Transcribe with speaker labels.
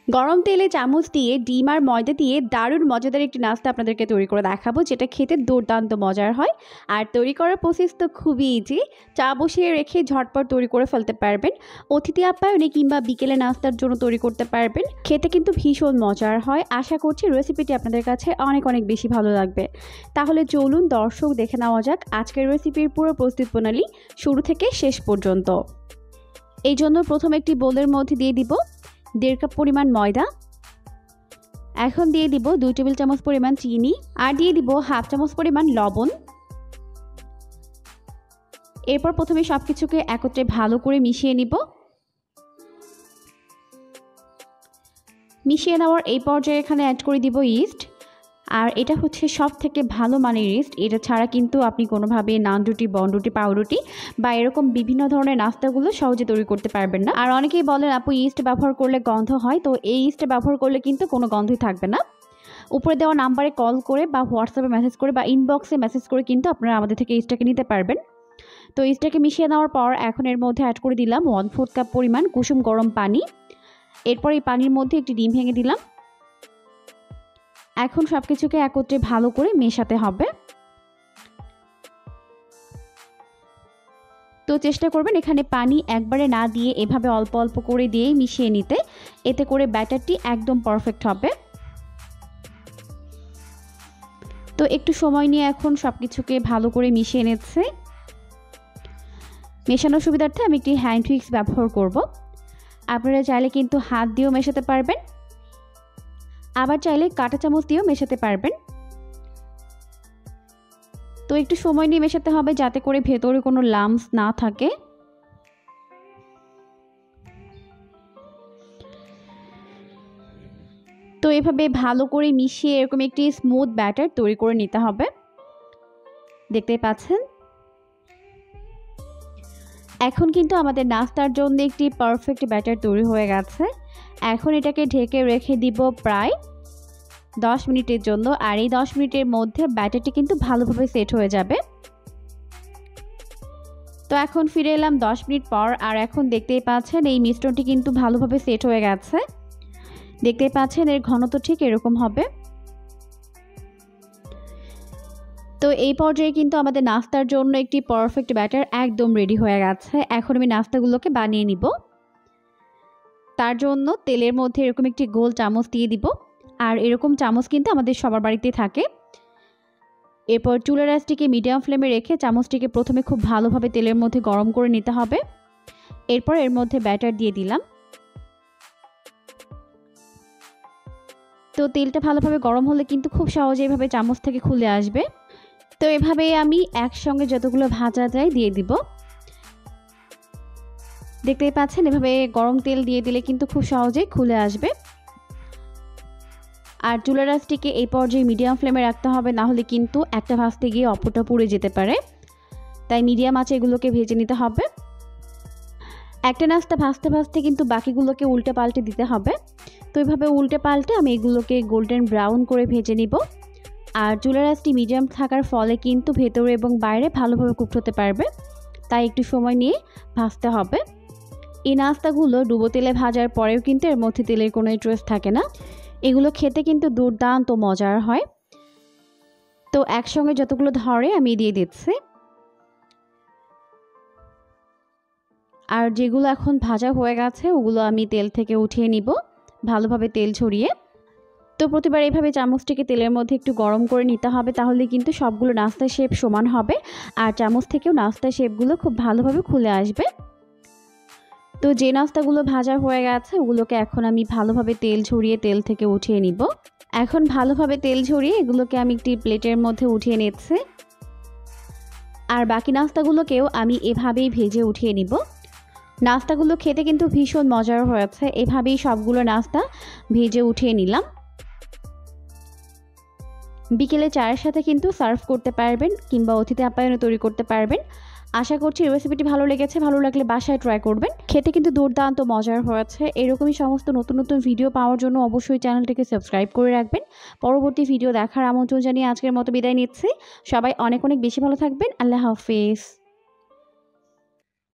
Speaker 1: গরম তেলে চামচ দিয়ে ডিম আর ময়দা দিয়ে দারুণ মজাদার একটি নাস্তা আপনাদেরকে তৈরি করে দেখাবো, যেটা খেতে দুর্দান্ত মজার হয়। আর তৈরি করার প্রসেস তো খুবই ইজি। চা বসিয়ে রেখে ঝটপট তৈরি করে ফেলতে পারবেন। অতিথি আপ্যায়নে কিংবা বিকেলে নাস্তার জন্য তৈরি করতে পারবেন। খেতে কিন্তু ভীষণ মজার হয়। আশা করছি রেসিপিটি আপনাদের কাছে অনেক অনেক বেশি ভালো লাগবে। তাহলে চলুন দর্শক দেখে নেওয়া যাক আজকের রেসিপির পুরো প্রস্তুত প্রণালী শুরু থেকে শেষ পর্যন্ত। এই জন্য প্রথমে একটি বোলের মধ্যে দিয়ে দিব 1.5 কাপ পরিমাণ ময়দা। এখন দিয়ে দিব 2 টেবিল চামচ পরিমাণ চিনি আর দিয়ে দিব 1/2 চামচ পরিমাণ লবণ। এরপর প্রথমে সবকিছুকে একত্রে ভালো করে মিশিয়ে নিব। মিশিয়ে নেওয়ার এই পর্যায়ে এখানে অ্যাড করে দিব ইস্ট। আর এটা হচ্ছে সব থেকে ভালো মানের ইস্ট। এটা ছাড়া কিন্তু আপনি কোনোভাবে নান রুটি, বনরুটি, পাউরুটি বা এরকম বিভিন্ন ধরনের নাস্তাগুলো সহজে তৈরি করতে পারবেন না। আর অনেকেই বলেন আপু ইস্ট ব্যবহার করলে গন্ধ হয়, তো এই ইস্ট ব্যবহার করলে কিন্তু কোনো গন্ধই থাকবে না। উপরে দেওয়া নাম্বারে কল করে বা হোয়াটসঅ্যাপে মেসেজ করে বা ইনবক্সে মেসেজ করে কিন্তু আপনারা আমাদের থেকে ইস্টটাকে নিতে পারবেন। তো ইস্টটাকে মিশিয়ে নেওয়ার পর এখন এর মধ্যে অ্যাড করে দিলাম 1/4 কাপ পরিমাণ কুসুম গরম পানি। এরপর এই পানির মধ্যে একটি ডিম ভেঙে দিলাম। এখন সবকিছুকে একত্রে ভালো করে মেশাতে হবে। তো চেষ্টা করবেন এখানে পানি একবারে না দিয়ে এভাবে অল্প অল্প করে দিয়েই মিশিয়ে নিতে, এতে করে ব্যাটারটি একদম পারফেক্ট হবে। তো একটু সময় নিয়ে এখন সবকিছুকে ভালো করে মিশিয়ে নিচ্ছে। মেশানোর সুবিধার্থে আমি একটি হ্যান্ড উইক্স ব্যবহার করব। আপনারা চাইলে কিন্তু হাত দিয়েও মেশাতে পারবেন, আবার চাইলে কাঁটা চামচ দিয়েও মেশাতে পারবেন। তো একটু সময় নিয়ে মেশাতে হবে যাতে করে ভেতরে কোনো লাম্পস না থাকে। তো এভাবে ভালো করে মিশিয়ে এরকম একটি স্মুথ ব্যাটার তৈরি করে নিতে হবে। দেখতেই পাচ্ছেন এখন কিন্তু আমাদের নাস্তার জন্য একটি পারফেক্ট ব্যাটার তৈরি হয়ে গেছে। এখন এটাকে ঢেকে রেখে দিব প্রায় 10 মিনিটের জন্য। আর এই 10 মিনিটের মধ্যে ব্যাটারটি কিন্তু ভালোভাবে সেট হয়ে যাবে। তো এখন ফিরে এলাম 10 মিনিট পর। আর এখন দেখতেই পাচ্ছেন এই মিশ্রণটি কিন্তু ভালোভাবে সেট হয়ে গেছে। দেখতেই পাচ্ছেন এর ঘনত্ব ঠিক এরকম হবে। তো এই পর্যায়ে কিন্তু আমাদের নাস্তার জন্য একটি পারফেক্ট ব্যাটার একদম রেডি হয়ে গেছে। এখন আমি নাস্তাগুলোকে বানিয়ে নিব। তার জন্য তেলের মধ্যে এরকম একটি গোল চামচ দিয়ে দিব। আর এরকম চামচ কিন্তু আমাদের সবার বাড়িতেই থাকে। এরপর চুলার আঁচটিকে মিডিয়াম ফ্লেমে রেখে চামচটিকে প্রথমে খুব ভালোভাবে তেলের মধ্যে গরম করে নিতে হবে। এরপর এর মধ্যে ব্যাটার দিয়ে দিলাম। তো তেলটা ভালোভাবে গরম হলে কিন্তু খুব সহজে এভাবে চামচ থেকে খুলে আসবে। তো এভাবেই আমি একসঙ্গে যতগুলো ভাজা যায় দিয়ে দিব। দেখতেই পাচ্ছেন এভাবে গরম তেল দিয়ে দিলে কিন্তু খুব সহজেই খুলে আসবে। আর চুলার আঁচটিকে এই পর্যায়ে মিডিয়াম ফ্লেমে রাখতে হবে, না হলে কিন্তু একটা ভাজতে গিয়ে অপরটা পুড়ে যেতে পারে। তাই মিডিয়াম আঁচে এগুলোকে ভেজে নিতে হবে। একটা নাস্তা ভাজতে ভাজতে কিন্তু বাকিগুলোকে উল্টে পাল্টে দিতে হবে। তো এইভাবে উল্টে পাল্টে আমি এগুলোকে গোল্ডেন ব্রাউন করে ভেজে নিব। আর চুলার আঁচটি মিডিয়াম থাকার ফলে কিন্তু ভেতরে এবং বাইরে ভালোভাবে কুকড হতে পারবে, তাই একটু সময় নিয়ে ভাজতে হবে। এই নাস্তাগুলো ডুবো তেলে ভাজার পরেও কিন্তু এর মধ্যে তেলের কোনো ট্রেস থাকে না। এগুলো খেতে কিন্তু দুর্দান্ত মজার হয়। তো একসঙ্গে যতগুলো ধরে আমি দিয়ে দিচ্ছি। আর যেগুলো এখন ভাজা হয়ে গেছে ওগুলো আমি তেল থেকে উঠিয়ে নিব ভালোভাবে তেল ছড়িয়ে। তো প্রতিবার এইভাবে চামচটিকে তেলের মধ্যে একটু গরম করে নিতে হবে, তাহলে কিন্তু সবগুলো নাস্তার শেপ সমান হবে আর চামচ থেকেও নাস্তার শেপগুলো খুব ভালোভাবে খুলে আসবে। তো যে নাস্তাগুলো ভাজা হয়ে গেছে ওগুলোকে এখন আমি ভালোভাবে তেল ঝরিয়ে তেল থেকে উঠিয়ে নিব। এখন ভালোভাবে তেল ঝরিয়ে এগুলোকে আমি একটি প্লেটের মধ্যে উঠিয়ে নিচ্ছি। আর বাকি নাস্তাগুলোকেও আমি এভাবেই ভেজে উঠিয়ে নিব। নাস্তাগুলো খেতে কিন্তু ভীষণ মজার হয়েছে। এভাবেই সবগুলো নাস্তা ভেজে উঠিয়ে নিলাম। বিকেলে চায়ের সাথে কিন্তু সার্ভ করতে পারবেন কিংবা অতিথি আপ্যায়নে তৈরি করতে পারবেন। আশা করছি রেসিপিটি ভালো লেগেছে। ভালো লাগলে বাসায় ট্রাই করবেন। খেতে কিন্তু দুর্দান্ত মজার হয়েছে। এরকমই সমস্ত নতুন নতুন ভিডিও পাওয়ার জন্য অবশ্যই চ্যানেলটিকে সাবস্ক্রাইব করে রাখবেন। পরবর্তী ভিডিও দেখার আমন্ত্রণ জানিয়ে আজকের মতো বিদায় নিচ্ছি। সবাই অনেক অনেক বেশি ভালো থাকবেন। আল্লাহ হাফেজ।